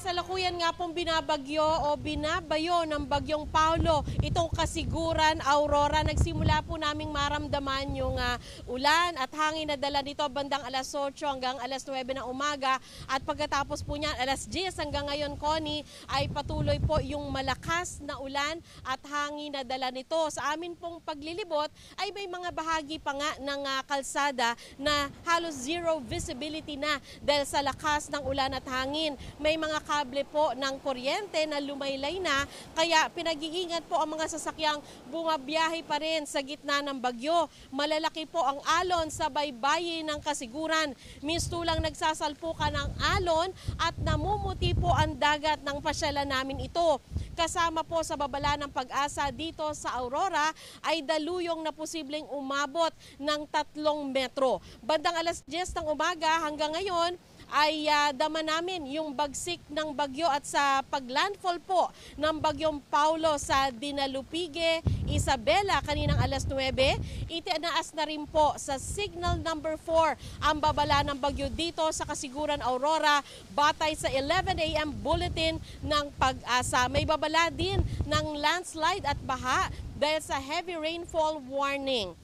kasalukuyan nga pong binabagyo o binabayo ng bagyong Paulo itong Kasiguran, Aurora. Nagsimula po naming maramdaman yung ulan at hangin na dala nito bandang alas 8 hanggang alas 9 ng umaga. At pagkatapos po niyan, alas 10 hanggang ngayon, Connie, ay patuloy po yung malakas na ulan at hangin na dala nito. Sa amin pong paglilibot ay may mga bahagi pa nga ng kalsada na halos zero visibility na dahil sa lakas ng ulan at hangin. May mga kable po ng kuryente na lumaylay na, kaya pinag-iingat po ang mga sasakyang bumabiyahe pa rin sa gitna ng bagyo. Malalaki po ang alon sa baybayin ng Kasiguran. Mistulang nagsasalpukan ng alon at namumuti po ang dagat ng pasyalan namin ito. Kasama po sa babala ng Pag-asa dito sa Aurora ay daluyong na posibleng umabot ng 3 metro. Bandang alas 10 ng umaga hanggang ngayon ay dama namin yung bagsik ng bagyo at sa paglandfall po ng bagyong Paulo sa Dinalupige, Isabela kaninang alas 9, itinaas na rin po sa signal number 4 ang babala ng bagyo dito sa Kasiguran, Aurora batay sa 11 AM bulletin ng Pag-asa. May babala din ng landslide at baha dahil sa heavy rainfall warning.